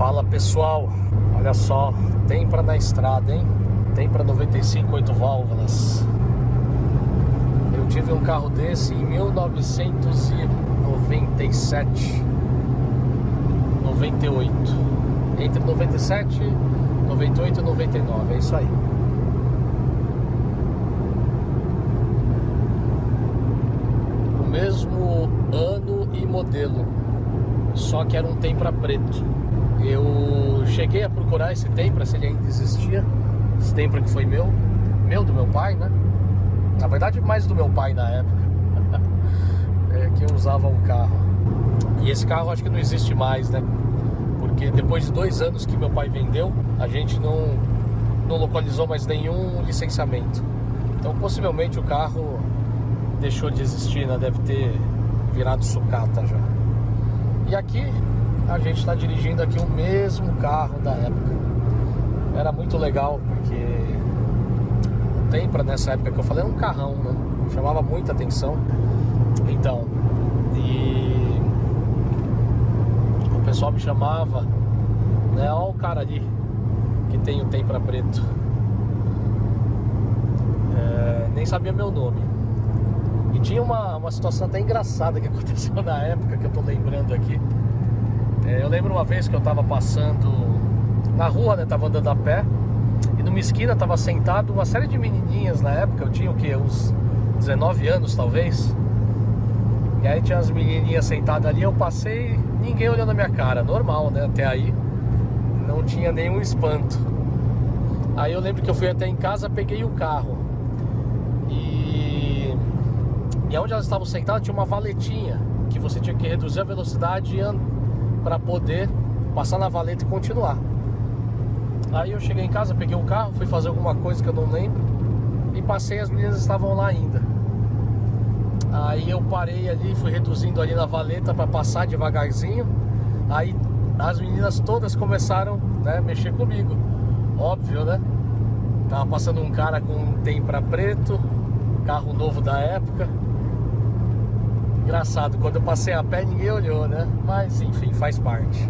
Fala pessoal, olha só, Tempra na estrada, hein? Tempra 95 8 válvulas. Eu tive um carro desse em 1997, 98. Entre 97, 98 e 99, é isso aí. O mesmo ano e modelo, só que era um Tempra preto. Eu cheguei a procurar esse Tempra, se ele ainda existia. Esse Tempra que foi meu do meu pai, né? Na verdade, mais do meu pai na época, que eu usava um carro. E esse carro acho que não existe mais, né? Porque depois de 2 anos que meu pai vendeu, a gente não localizou mais nenhum licenciamento. Então possivelmente o carro deixou de existir, né? Deve ter virado sucata já. E aqui a gente está dirigindo aqui o mesmo carro da época. Era muito legal porque o Tempra nessa época que eu falei era um carrão, né? Chamava muita atenção. Então, e o pessoal me chamava, né? Olha o cara ali que tem o Tempra preto. Nem sabia meu nome. E tinha uma situação até engraçada que aconteceu na época, que eu tô lembrando aqui. Eu lembro uma vez que eu tava passando na rua, né? Tava andando a pé, e numa esquina tava sentado uma série de menininhas na época. Eu tinha o quê? Uns 19 anos talvez. E aí tinha as menininhas sentadas ali. Eu passei, ninguém olhando a minha cara, normal, né? Até aí não tinha nenhum espanto. Aí eu lembro que eu fui até em casa, peguei o carro, e onde elas estavam sentadas tinha uma valetinha que você tinha que reduzir a velocidade para poder passar na valeta e continuar. Aí eu cheguei em casa, peguei o carro, fui fazer alguma coisa que eu não lembro e passei, as meninas estavam lá ainda. Aí eu parei ali, fui reduzindo ali na valeta para passar devagarzinho. Aí as meninas todas começaram, né, mexer comigo. Óbvio, né? Tava passando um cara com um Tempra preto, carro novo da época. Engraçado, quando eu passei a pé ninguém olhou, né? Mas enfim, faz parte.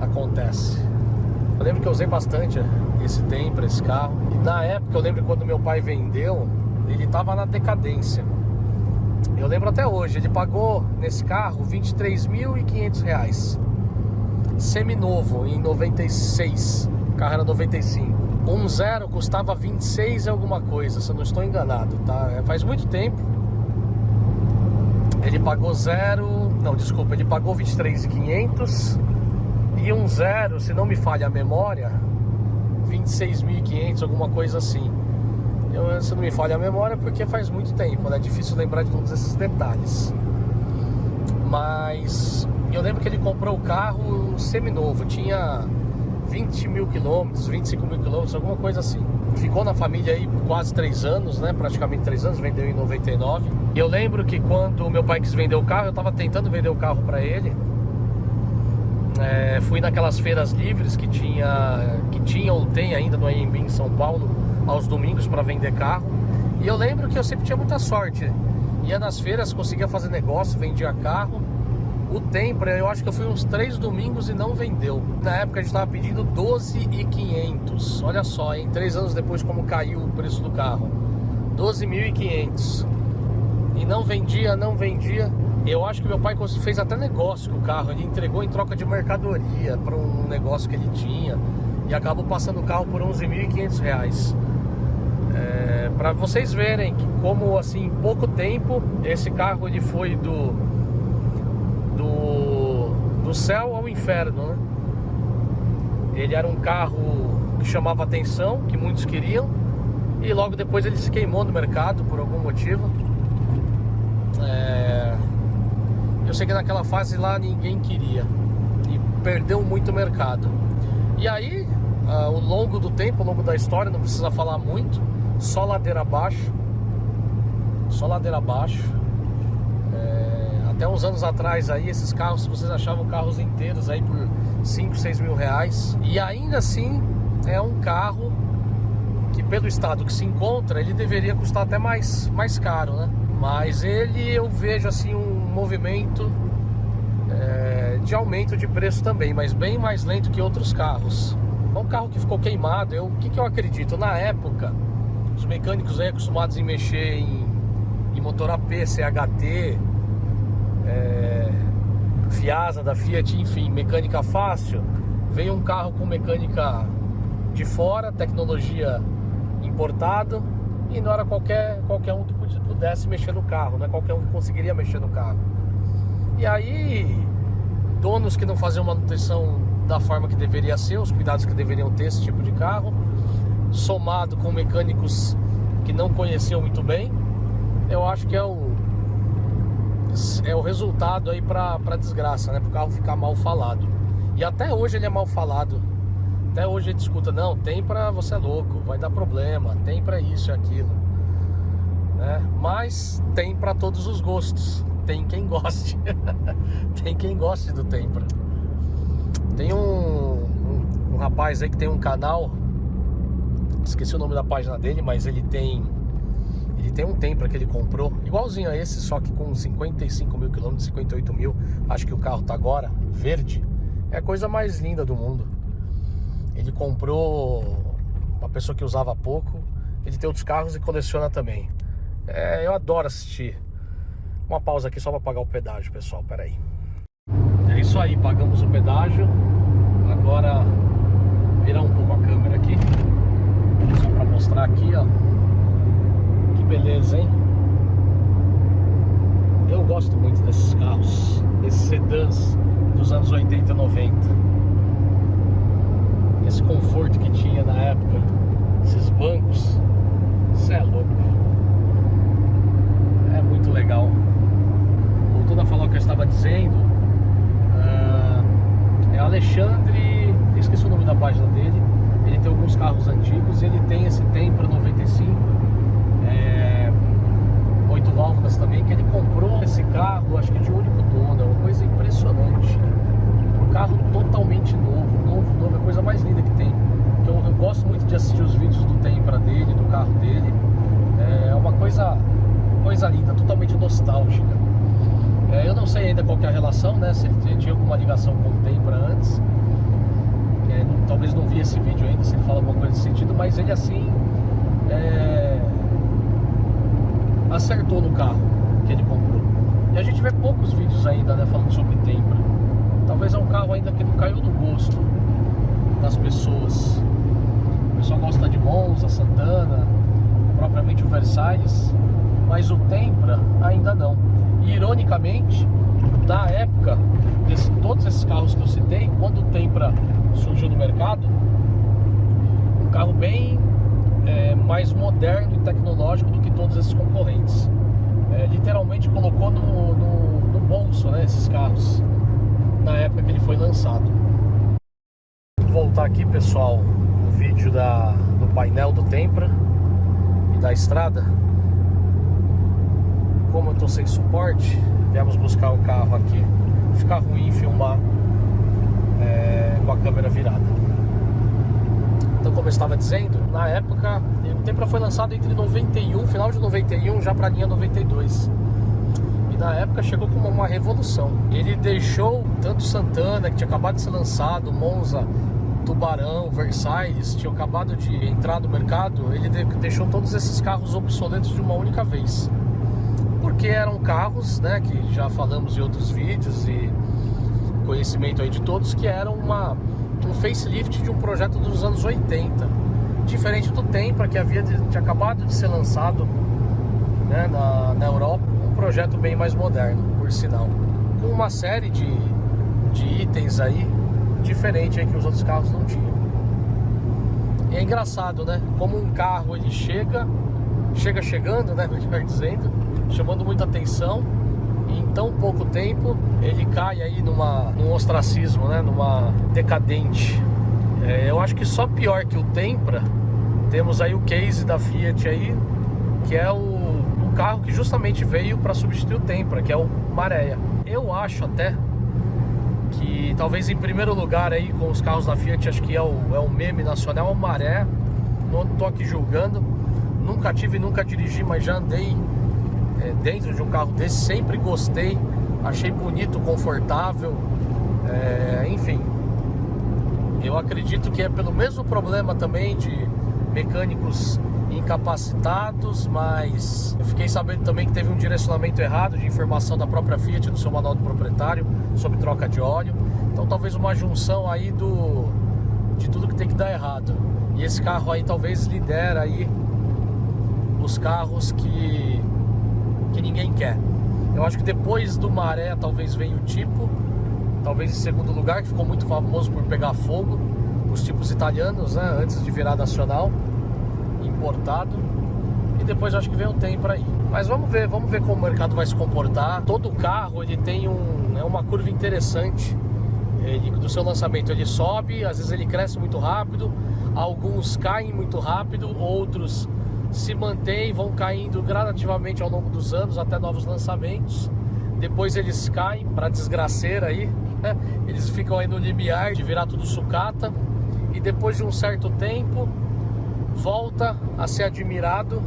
Acontece. Eu lembro que eu usei bastante esse Tempra, esse carro. E na época, eu lembro quando meu pai vendeu, ele tava na decadência. Eu lembro até hoje, ele pagou nesse carro R$23.500. Seminovo, em 96. O carro era 95. 1.0 custava 26 e alguma coisa, se eu não estou enganado, tá? Faz muito tempo. Ele pagou ele pagou 23.500 e 1.0, se não me falha a memória, 26.500, alguma coisa assim. Se não me falha a memória, porque faz muito tempo, né? É difícil lembrar de todos esses detalhes. Mas eu lembro que ele comprou o carro seminovo, tinha 20 mil quilômetros, 25 mil quilômetros, alguma coisa assim. Ficou na família aí por quase 3 anos, né? Praticamente 3 anos, vendeu em 99. E eu lembro que quando meu pai quis vender o carro, eu tava tentando vender o carro pra ele. Fui naquelas feiras livres que tinha ou tem ainda no AMB em São Paulo, aos domingos, para vender carro. E eu lembro que eu sempre tinha muita sorte. Ia nas feiras, conseguia fazer negócio, vendia carro. O Tempra, eu acho que eu fui uns 3 domingos e não vendeu. Na época a gente estava pedindo 12.500. Olha só, hein? 3 anos depois como caiu o preço do carro. 12.500. E não vendia. Eu acho que meu pai fez até negócio com o carro. Ele entregou em troca de mercadoria para um negócio que ele tinha. E acabou passando o carro por R$11.500. Para vocês verem que como assim, em pouco tempo, esse carro ele foi do céu ao inferno, né? Ele era um carro que chamava atenção, que muitos queriam, e logo depois ele se queimou no mercado por algum motivo. Eu sei que naquela fase lá ninguém queria e perdeu muito o mercado. E aí, ao longo do tempo, ao longo da história, não precisa falar muito, só ladeira abaixo. Até uns anos atrás aí, esses carros, vocês achavam carros inteiros aí por 5, 6 mil reais. E ainda assim, é um carro que pelo estado que se encontra, ele deveria custar até mais caro, né? Mas ele, eu vejo assim um movimento de aumento de preço também, mas bem mais lento que outros carros. Um carro que ficou queimado, o que eu acredito? Na época, os mecânicos aí acostumados em mexer em motor AP, CHT, Fiasa da Fiat, enfim, mecânica fácil. Veio um carro com mecânica de fora, tecnologia importado, e não era qualquer um que pudesse mexer no carro, não é qualquer um que conseguiria mexer no carro. E aí, donos que não faziam manutenção da forma que deveria ser, os cuidados que deveriam ter esse tipo de carro, somado com mecânicos que não conheciam muito bem, eu acho que é o resultado aí pra desgraça, né? Pro carro ficar mal falado. E até hoje ele é mal falado. Até hoje ele escuta, não, tem pra você é louco, vai dar problema, tem pra isso e aquilo, né? Mas tem pra todos os gostos. Tem quem goste. Tem quem goste do Tempra. Tem um rapaz aí que tem um canal, esqueci o nome da página dele, mas ele tem um Tempra que ele comprou, igualzinho a esse, só que com 55 mil quilômetros, 58 mil, acho que o carro tá agora, verde. É a coisa mais linda do mundo. Ele comprou, uma pessoa que usava pouco. Ele tem outros carros e coleciona também. Eu adoro assistir. Uma pausa aqui só para pagar o pedágio, pessoal, peraí. É isso aí, pagamos o pedágio. Agora virar um pouco a câmera aqui, só para mostrar aqui, ó. Que beleza, hein? Eu gosto muito desses carros, desses sedãs dos anos 80 e 90. Esse conforto que tinha na época, esses bancos, isso é louco. É muito legal. Voltando a falar o que eu estava dizendo, é Alexandre, esqueci o nome da página dele. Ele tem alguns carros antigos e ele tem esse Tempra 95, 8 válvulas também, que ele comprou esse carro, acho que de único dono. É uma coisa impressionante. Um carro totalmente novo, é a coisa mais linda que tem. Eu gosto muito de assistir os vídeos do Tempra dele, do carro dele. É uma coisa linda, totalmente nostálgica. Eu não sei ainda qual que é a relação, né? Se ele tinha alguma ligação com o Tempra antes. Talvez não vi esse vídeo ainda, se ele fala alguma coisa nesse sentido, mas ele assim acertou no carro que ele comprou. E a gente vê poucos vídeos ainda, né, falando sobre Tempra. Talvez é um carro ainda que não caiu no gosto das pessoas. O pessoal gosta de Monza, Santana, propriamente o Versailles, mas o Tempra ainda não. E ironicamente, na época, todos esses carros que eu citei, quando o Tempra surgiu no mercado, um carro bem mais moderno e tecnológico do que todos esses concorrentes. Literalmente colocou no bolso, né, esses carros, na época que ele foi lançado. Vou voltar aqui, pessoal, o vídeo do painel do Tempra e da estrada. Como eu tô sem suporte, viemos buscar o carro aqui. Fica ruim filmar com a câmera virada. Então, como eu estava dizendo, na época o Tempra foi lançado entre 91, final de 91, já para a linha 92. E na época chegou como uma revolução. Ele deixou tanto Santana, que tinha acabado de ser lançado, Monza, Tubarão, Versailles, tinham acabado de entrar no mercado. Ele deixou todos esses carros obsoletos de uma única vez. Porque eram carros, né, que já falamos em outros vídeos e conhecimento aí de todos, que eram um facelift de um projeto dos anos 80. Diferente do Tempra, que tinha acabado de ser lançado, né, na Europa, um projeto bem mais moderno, por sinal. Com uma série de itens aí, diferente aí que os outros carros não tinham. E é engraçado, né, como um carro ele chegando, né, melhor dizendo, chamando muita atenção, e em tão pouco tempo ele cai aí num ostracismo, né, numa decadente. Eu acho que só pior que o Tempra, temos aí o case da Fiat aí, que é o carro que justamente veio para substituir o Tempra, que é o Marea. Eu acho até que talvez em primeiro lugar aí com os carros da Fiat, acho que é o meme nacional, o Marea. Não tô aqui julgando, nunca tive, nunca dirigi, mas já andei dentro de um carro desse, sempre gostei, achei bonito, confortável, Enfim, eu acredito que é pelo mesmo problema também de mecânicos incapacitados, mas eu fiquei sabendo também que teve um direcionamento errado de informação da própria Fiat no seu manual do proprietário sobre troca de óleo. Então talvez uma junção aí de tudo que tem que dar errado. E esse carro aí talvez lidera aí os carros que ninguém quer. Eu acho que depois do Maré talvez venha o Tipo, talvez em segundo lugar, que ficou muito famoso por pegar fogo, os tipos italianos, né, antes de virar nacional, importado. E depois eu acho que vem o Tempra aí. Mas vamos ver como o mercado vai se comportar. Todo carro ele tem uma curva interessante. Do seu lançamento ele sobe, às vezes ele cresce muito rápido, alguns caem muito rápido, outros se mantêm, vão caindo gradativamente ao longo dos anos até novos lançamentos. Depois eles caem para desgraceira aí, né? Eles ficam aí no limiar de virar tudo sucata, e depois de um certo tempo volta a ser admirado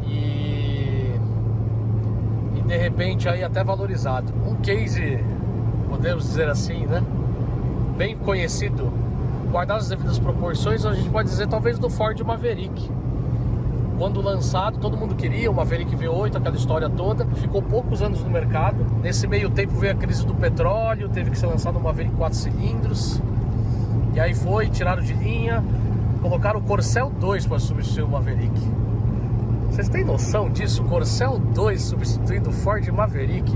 e de repente aí até valorizado. Um case, podemos dizer assim, né, bem conhecido, guardadas as devidas proporções, a gente pode dizer talvez do Ford Maverick. Quando lançado, todo mundo queria o Maverick V8, aquela história toda. Ficou poucos anos no mercado. Nesse meio tempo veio a crise do petróleo, teve que ser lançado um Maverick 4 cilindros. E aí tiraram de linha, colocaram o Corcel 2 para substituir o Maverick. Vocês têm noção disso? Corcel 2 substituindo o Ford Maverick?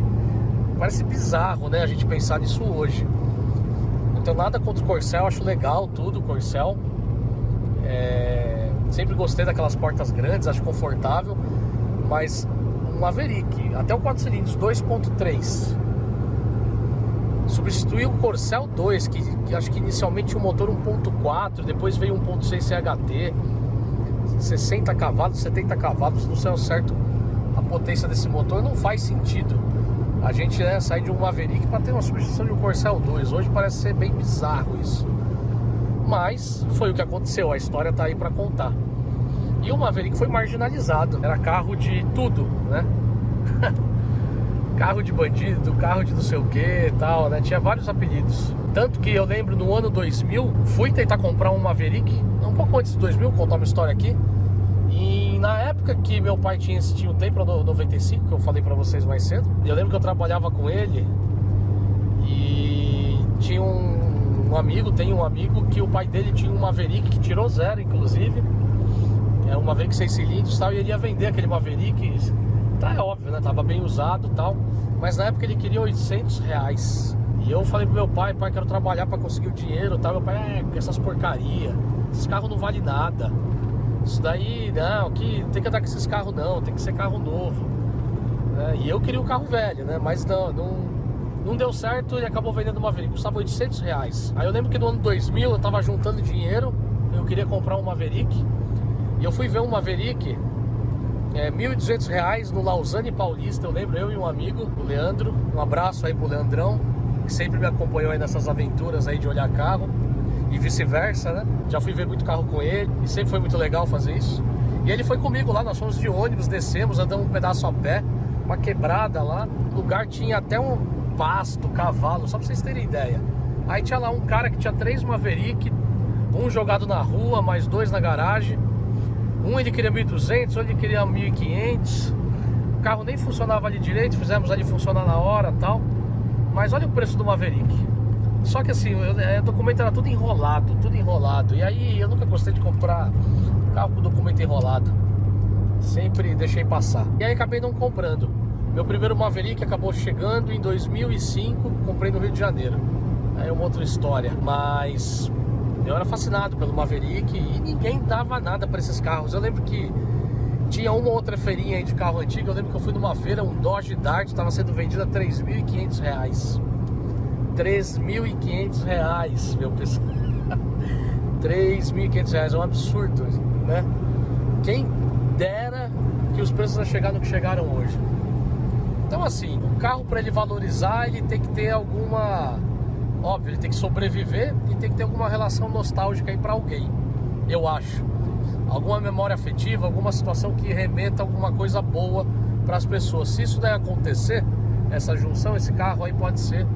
Parece bizarro, né, a gente pensar nisso hoje. Não tenho nada contra o Corcel, acho legal tudo, o Corcel. Sempre gostei daquelas portas grandes, acho confortável. Mas um Maverick, até o 4 cilindros, 2.3, substituiu o Corcel 2, que acho que inicialmente tinha um motor 1.4, depois veio 1.6 CHT, 60 cavalos, 70 cavalos, não sei ao certo a potência desse motor, não faz sentido a gente, né, sair de um Maverick para ter uma substituição de um Corcel 2. Hoje parece ser bem bizarro isso, mas foi o que aconteceu, a história tá aí para contar. E o Maverick foi marginalizado, era carro de tudo, né? Carro de bandido, carro de não sei o que e tal, né? Tinha vários apelidos. Tanto que eu lembro no ano 2000, fui tentar comprar um Maverick, um pouco antes de 2000, contar uma história aqui. E na época que meu pai tinha um Tempra 95, que eu falei pra vocês mais cedo, eu lembro que eu trabalhava com ele e tinha tem um amigo que o pai dele tinha um Maverick que tirou zero, inclusive. É um Maverick 6 cilindros e tal, e ele ia vender aquele Maverick. Tá, é óbvio, né? Tava bem usado e tal. Mas na época ele queria R$800. E eu falei pro meu pai, quero trabalhar pra conseguir o dinheiro e tal. Meu pai, essas porcaria, esses carros não valem nada. Isso daí, não, que tem que andar com esses carros não, tem que ser carro novo. E eu queria um carro velho, né? Mas não deu certo e acabou vendendo uma Maverick, custava R$800. Aí eu lembro que no ano 2000 eu tava juntando dinheiro, eu queria comprar um Maverick. E eu fui ver um Maverick, R$1.200 no Lausanne Paulista. Eu lembro, eu e um amigo, o Leandro. Um abraço aí pro Leandrão, que sempre me acompanhou aí nessas aventuras aí de olhar carro. E vice-versa, né? Já fui ver muito carro com ele e sempre foi muito legal fazer isso. E ele foi comigo lá, nós fomos de ônibus, descemos, andamos um pedaço a pé, uma quebrada lá. O lugar tinha até um pasto, cavalo, só pra vocês terem ideia. Aí tinha lá um cara que tinha 3 Maverick, um jogado na rua, mais 2 na garagem. Um ele queria 1.200, outro ele queria 1.500. O carro nem funcionava ali direito, fizemos ali funcionar na hora e tal. Mas olha o preço do Maverick. Só que assim, o documento era tudo enrolado, tudo enrolado. E aí eu nunca gostei de comprar carro com documento enrolado. Sempre deixei passar. E aí acabei não comprando. Meu primeiro Maverick acabou chegando em 2005, comprei no Rio de Janeiro. Aí é uma outra história. Mas eu era fascinado pelo Maverick e ninguém dava nada para esses carros. Eu lembro que tinha uma outra feirinha aí de carro antigo. Eu lembro que eu fui numa feira, um Dodge Dart estava sendo vendido a R$3.500. R$3.500, meu pessoal. R$3.500 é um absurdo, né? Quem dera que os preços não chegaram no que chegaram hoje. Então assim, o carro, para ele valorizar, ele tem que ter alguma... Óbvio, ele tem que sobreviver e tem que ter alguma relação nostálgica aí pra alguém, eu acho. Alguma memória afetiva, alguma situação que remeta alguma coisa boa para as pessoas. Se isso daí acontecer, essa junção, esse carro aí pode ser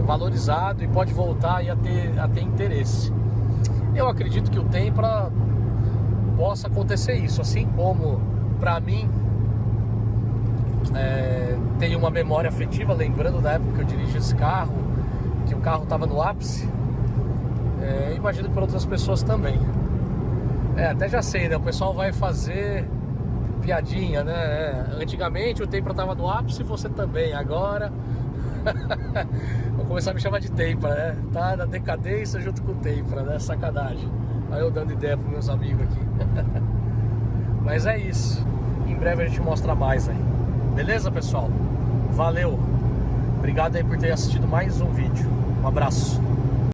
valorizado e pode voltar aí a ter interesse. Eu acredito que o Tempra possa acontecer isso, assim como para mim tem uma memória afetiva, lembrando da época que eu dirigi esse carro, que o carro estava no ápice. Imagino que para outras pessoas também. Até já sei, né? O pessoal vai fazer piadinha, né? Antigamente o Tempra estava no ápice e você também. Agora vou começar a me chamar de Tempra, né? Tá na decadência junto com o Tempra, né? Sacanagem. Aí eu dando ideia pros meus amigos aqui. Mas é isso. Em breve a gente mostra mais aí. Beleza, pessoal? Valeu. Obrigado aí por ter assistido mais um vídeo. Um abraço.